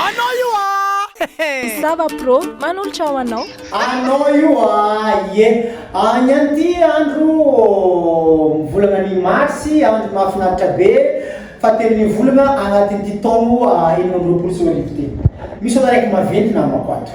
Anao io Zava pro manolotra ao anao. Anao io ie any anty andro volana ny marsy andro mahafinaritra be fatelon'ny volana agnatin'ity taono enina amby roapolo sy roarivo ty. Misy olo araiky maventy namako ato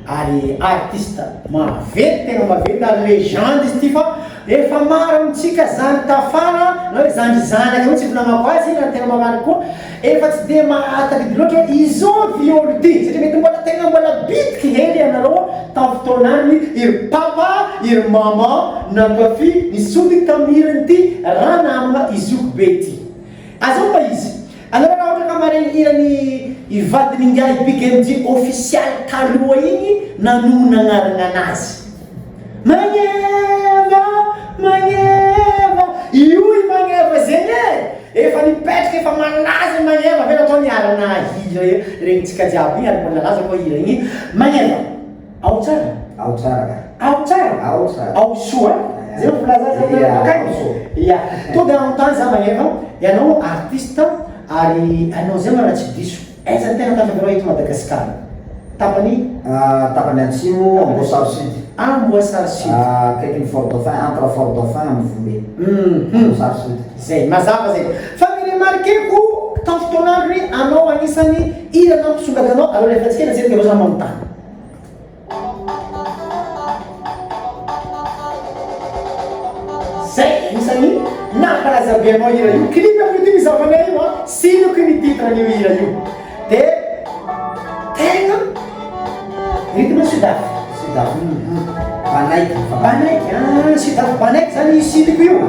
ary artiste maventy tegna maventy ary légende izy ty fa efa maro amitsika zany tafara na hoe zandrizanaka mihitsy volanako azy na tena mamarika koa efa tsy de mahatadidy loatra izao viôlo ty satria mety mbola tegna mbola bitiky hely anareo tamin'ny fotoanany iry papa iry mama nankafy nisodiky tamin'irany ty raha namana izioko be ty azao mba izy anareo raha ohatra ka maregny irany ivadiny ingahy big mg official taloha igny nanomana agnarana anazy magneva io i magneva zegny efa nipetraka efa malaza magneva avela atao niarana hira regny tsika jiaby igny ary mbola laza koa hira igny magneva ao tsara ao tsara ao tsara ao tsara ao soa zay filazazaakaiso ia to de anontany za magneva ianao artiste ary anao zay ma raha tsy diso aiza tena tafavarao eto Madagasikara tapany atsimo Amboasary Sud Amboasary Sud akaiky ny Fort Dauphin entre Fort Dauphin amin'ny Voulé Amboasary Sud zay mazava zay fa miremarkeko tamin'ny fotoanandro ny anao anisany irana mpisongadanao alors efa tsika zay de za manontany zay anisany nankalaza be anao hira io clip amin'ny ty mizavanay io sinoko ny titre an'io hira io de tegna rythme Sudafrika Banaiky Sudafrika banaiky zany sinoko io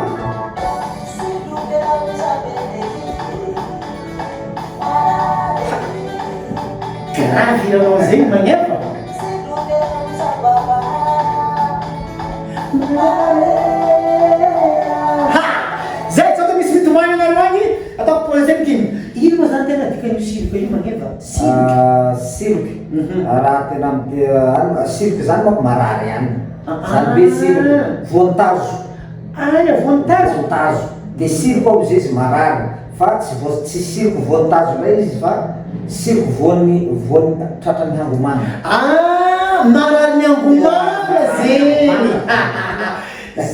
grave hiranao zegny magnefa zay tsao misy mitomany anareo agny ataoko poezeny kiny ino ma zany tena dikan'io siloka io magneva siloky raha tena siloky zany manko marary ihany zany be siloky voantazo voantazo de siloky ao izy izy marary fa tsy siloky voantazo lay izy fa siloky voany tratrany hangomana marary ny hangomana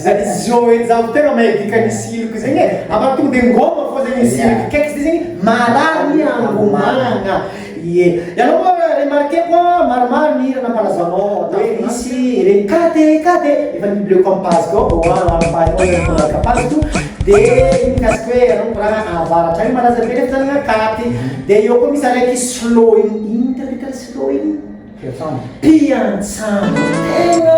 zegny zao enzavo tena mahay dikany siloky zegny apa tonga de ngoma fô zegny siloky kaiky izy zegny marary ny hangomana ie ianao koa remarqué koa maromaro ny hira nampalazanao hoe misy regny kate efa nibleu compasse koa kapazy to de mikasiky hoe anao korana avaratra igny malaza be refa zanagna kate de eo koa misy araiky slow igny interpréter slow igny piantsamo tegna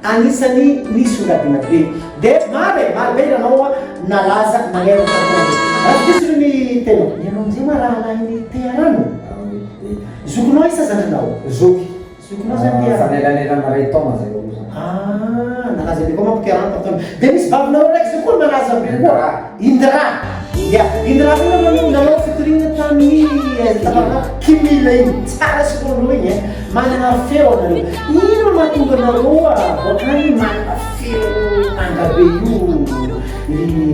anisany misongadina be de mare be iranao nalaza magneva disy ny tena ianao amizay marahana ny tearano zokinao isa zandrinao zokinao zany fanelanelana ray taona zay nalaza be koa mampo tearano taftona de misy bavinao raiky zay koa nalaza be koa Indra Indra io nanao fetorina tamin'ny tabarana kimila igny tsara sikonareo igny manana feo anareo ino mahatonga anareo bokany manana feo angabe io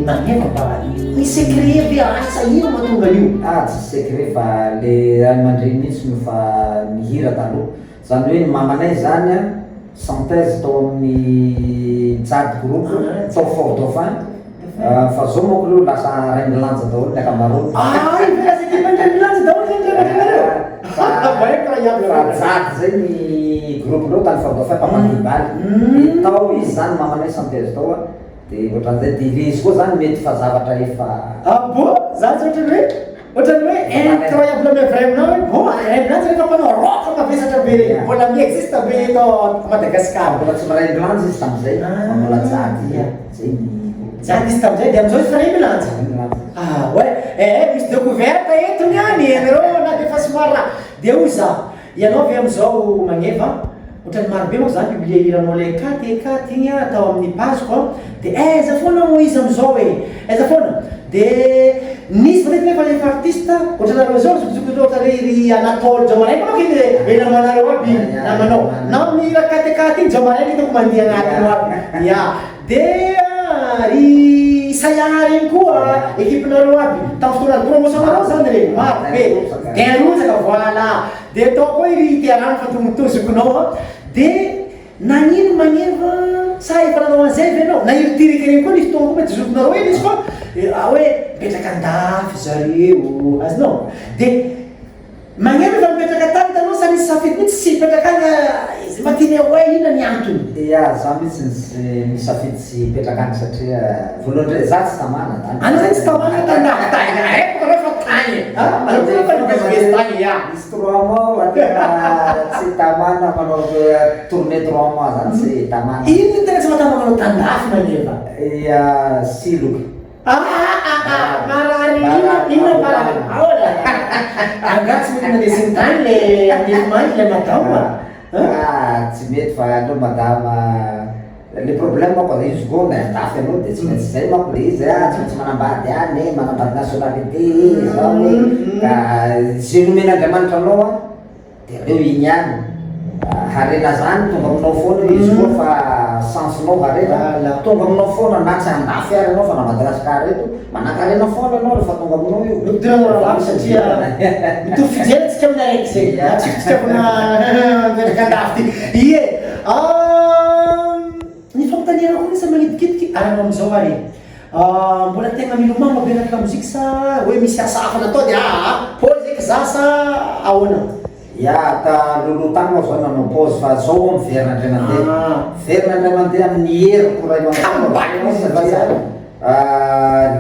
magneva ba ny secret be asa ino mahatonga an'io tsy secret fa le ray aman-dreny mihitsy no fa mihira taloha zany hoe ny mamanay zany synthèse tao amin'ny jady groupe tao Fort Dauphin fa zao manko aloha lasa ray milanja daholo ny akamaroany jady zay ny groupe reo tany Fort Dauphin mpamadibaly tao izy zany mamanay synthèse tao de ohatran'izay de le izy koa zany mety fa zavatra efa bo zany ohatrany hoe incroyable mais vraiment bon reminanjy rehefa mpanao rock mavesatra be regny mbola miexiste be eto Madagasikara mbola tsy maray milanja izy tamizay mbola jady zay jady izy tamizay de amizao izy faray milanja ouais misy découverte eto niany anareo na de fa somary raha de hoy za ianao avy amizao magneva ohatrany marobe moa zany publier hiranao le kate igny atao amin'ny page koa de aiza foana mo izy amizao aiza foana de nisy matetika nefa lefa artiste ohatranareo zao zokizoky loatra re ry Anatole Jamaraiky manko iny namanareo aby namanao na mihira kate igny Jamaraiky hitako mandeha agnatiny aby ya de ry Sayara igny koa équipenareo aby tamin'ny fotoana promotion-nareo zany regny maro be gain-rotsaka voilà de atao koa iry tiarano fa tomotozokonao de nagnino magneva sa efa nanao an'izay ve anao na iry tirika regny koa nisy fotoana koa mety zokonareo eny izy fa hoe mipetraka andafy zareo azonao de magneva efa mipetraka tany tanao sa misy safidy mihitsy sy mipetraka agny izy matiny hoe ina ny antony ya za mihitsy misafidy sy mipetraka agny satria voalohany ndray za tsy tamana tany ana zay tsy tamana tandafy tany epoka refa tany alefanabezibezy tany ya misy 3 mois atena tsy tamana manao tournée 3 mois zany tsy tamana ino ny tena tsy matama manao tandafy magneva ya siloky marary ina marary aola angatsy mety mandesiny tany le andefimangy le madama tsy mety fa aleo madama le problème mako zay izy go andafy anao de tsy maintsy zay mako le izy tsy maintsy manambady any manambady nationalité zao ka zay nomen'Andriamanitra anao de reo igny any harena zany tonga aminao foana izy koa fa sensinao harena tonga aminao foana na tsy andafy ary anao fa na Madagasikara eto manan-karena foana anao rehefa tonga aminao io lodirano satria mitovy fijery tsika amin'ny araiky zay tsikatsika amina mipetraka andafy ie ny fampitaniana koa nisa magnidikitiky aranao amizao ary mbola tegna milomagno be anaka mozika sa hoe misy asa hafa natao de pôzy eky za sa ahoana ya ta lolo tagny moa zao nanao pause fa zao miverina indray mandeha verina indray mandeha amin'ny heriko ray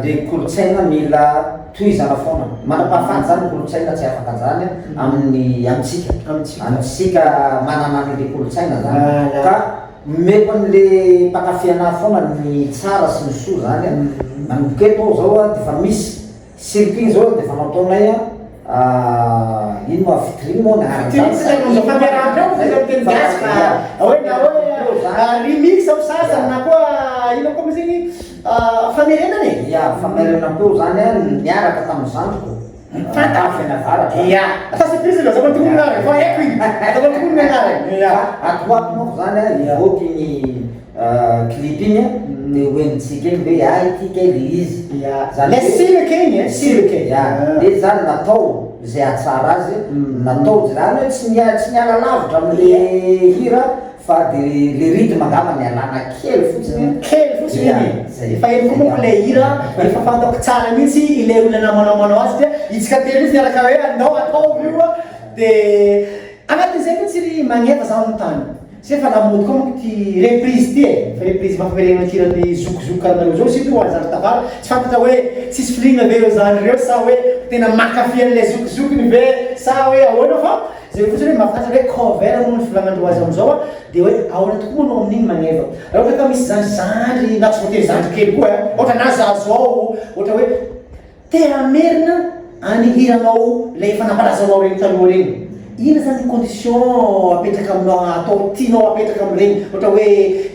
le kolotsaina mila tohizana foana manam-pahafaty zany kolotsaina tsy afaka zany amin'ny amitsika manana an'le kolotsaina zany ka meko an'le mpakafiana foana ny tsara sy ny soa zany manomboketo zao de fa misy circuit zao de fa nataonay ino moa vitrine moa remix ao sasany na koa ino koa mazigny famerenany ya famerenam-peo zany miaraka tamin'ny zandriko fantafy anavaratra ya ata surprise lo zava tokony mianarany fa haiko igny zava tokony mianarany atoako moko zany ivoky igny clip igny de hoenitsika igny hoe ity kely izy le silike igny silike de zany natao zay atsara azy natao zany hoe tsy niala lavitra amle hira fa de le rythme angamba ny alana kely fotsiny efa eny koa moko le hira efa fantako tsara mihitsy ile olona manao azy dia itsika telo izy niaraka hoe anao atao io de agnatin'izay mihitsy ry magnefa za amin'ny tany sy efa namody koa moko ty reprise ty fa reprise mafamerenana tirany zokozoky karanareo zao sy toa zany tafara tsy fantatra hoe tsisy filina ve reo zany reo sa hoe tena makafian'le zokizokiny ve sa hoe ahoana fa zay fotsiny hoe mahafantatsa hoe cover moa ny filagnandreo azy amizao de hoe ahoana tokoa manao amin'igny magneva raha ohatra ka misy zandry na tsy voatery zandry kely koa ohatra na zazo ao ohatra hoe tena merina any hiranao le efa nampalazanao regny taloha regny ina zany condition apetraka aminao atao tianao apetraka amin'regny ohatra hoe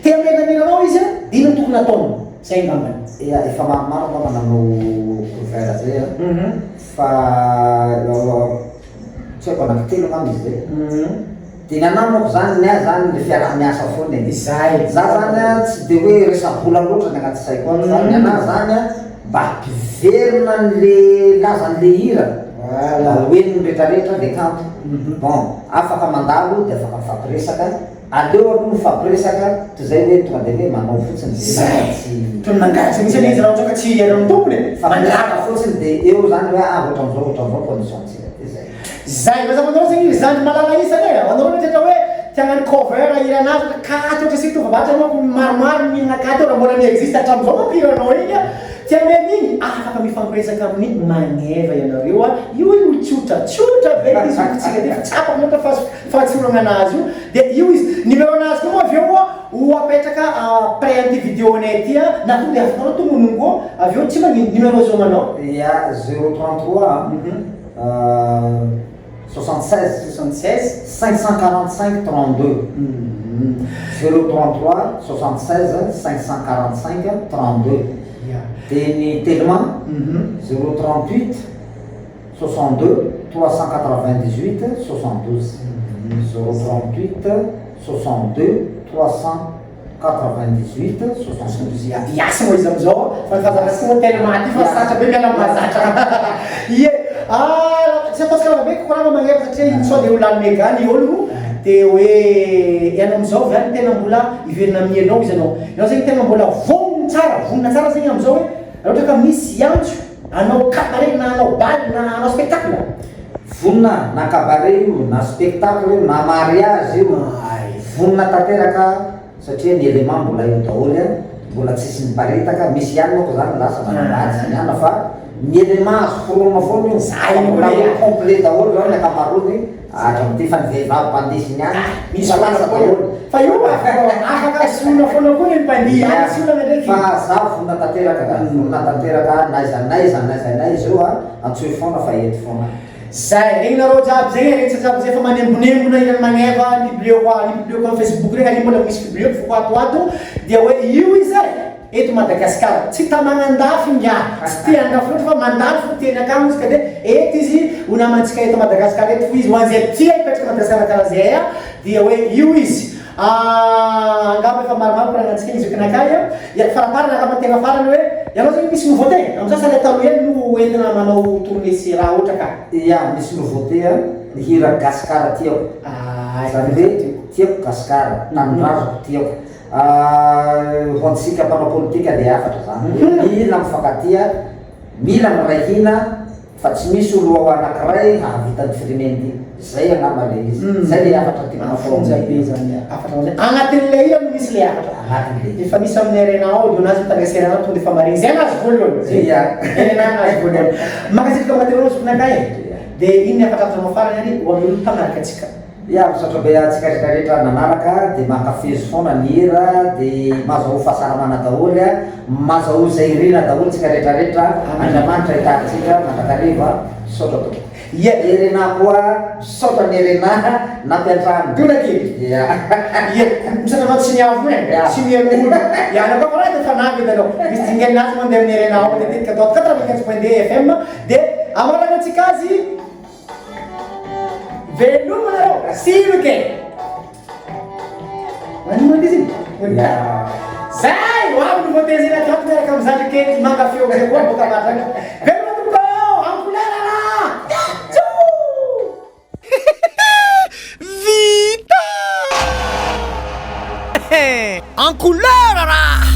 tena merinameranao izy de ina tokony ataonao zay ngambany efa maromaro ma mananao couvert zay fa tsy haiko anankitelo ngamba izy zay de ny anah moko zany nia zany le fiarah-miasa foana zay za zany tsy de hoe resabola loatra ny agnaty saiko any fa ny anah zany mba hampiverina an'le lazan'le hira hoeniny rehetrarehetra de kanto bon afaka mandalo de afaka mifampiresaka aleo aloha mifampiresaka toy zay hoe tonga de hoe manao fotsiny tsy nangatsy misy izy raha ohatra ka tsy ianao tompony fa manlaka fotsiny de eo zany hoe ohatran'izao condition-tsika de zay zay mazava-manao zegny zandry malala isany e anao ohatra hoe tiagnany cover iranazy katy ohatra sy tovavatra manko maromaro mihinana katy raha mbola miexiste hatramin'izao manko iranao igny tianeny igny afaka mifampiresaka amin'ny magneva ianareo io olo tsotra be izy okotsika de tsapa motra fahatsorana anazy io de io izy numéro anazy koa avy eo ho apetraka près an'ity vidéo anay ty na to de afakanao tomonongo avy eo tsy magnino numéro zao manao ya 033 76 545 32 033 76 545 32 de ny Telma 038 62 398 72 038 62 398 98 72 iasa moa izy amizao fa kazanasina tellement ty fa satra be miala mazatra ie tsy ataosika raha be kokorana magnery satria iny sao de olany megany olo de hoe ianao amizao vyany tena mbola iverina amianao izy anao zegny tena mbola vonina tsara zegny amizao hoe raha ohatra ka misy antso anao cabaret na anao baly na anao spectacle vonina na cabaret io na spectacle io na mariage io vonina tanteraka satria ny élément mbola eo daholo a mbola tsisy niparitaka misy ihany moko zany lasa manambady ihana fa ny élément azoforona foana io mbola complet daholo zao ny akamarony hatramin'ity fa ny vehivavy mpandesiny any misy lasa daholo fa io afaka solona foana koa ny mpandia solona ndraiky fa za vonina tanteraka naiza io antsoe foana fa ety foana zay regny nareo jiaby zegny rehetra jiaby zay fa manembonembona ilany magneva nipublieko am Facebook regny ali mbola misy publieko foko atoato dia hoe io izy eto Madagasikara tsy tamagnandafy ngia tsy tia andafy loatra fa mandafy fo tiany akamo izy ka de eto izy honamantsika eto Madagasikara eto fo izy ho an'izay tia ipetraka Madagasikara karaha zay dia hoe io izy angamba efa maromaro koragnantsika izy okinakay ya faraparana angamba tegna farany hoe ianao zegny misy nouveauté amizao sa le taloha eny no entina manao tourner si raha ohatra ka ia misy nouveauté ny hira gasikara tiako zany hoe tiako gasikara tanindrazoko tiako ho antsika mpanao politika de afatra zany mila mifankatia mila mirahina fa tsy misy olo anankiray hahavitany fireneny zay angamba le izy zay le afatra tiana fonja be zany afatra zany agnatin'le io misy le afatra agnatin'le efa misy amin'ny arenao de onazy mitangasiranao tonga efa mariny zay anazy voalohany ia anazy voalohany makasika agnatin'olo sokinakay de iny afatra afatra mafarany any ho amin'ny olo mpagnaraka atsika ia misaotra be atsika rehetrarehetra nanaraka de mankafezy foana ny hira de mahazaho fahasalamana daholo mahazaho zay irina daholo tsika rehetrarehetra andriamanitra hitatsika mandrakariva misaotra to ia erena koa misaotra ny erena nampiantrano tonakely ia misaotra tsy miavo sy miaolo iana koa koa de fanaby edy anao misy dingelinazy mandeha amin'ny erena ao matetika atao 95.2 FM de amarana atsika azy veloma nareo sino ke manino izy zay hoavy nouveauté zegny atato miaraka amizany kely mankafeo zay koa boka matrany veloma tompoko ankolera raha vita en couleur raha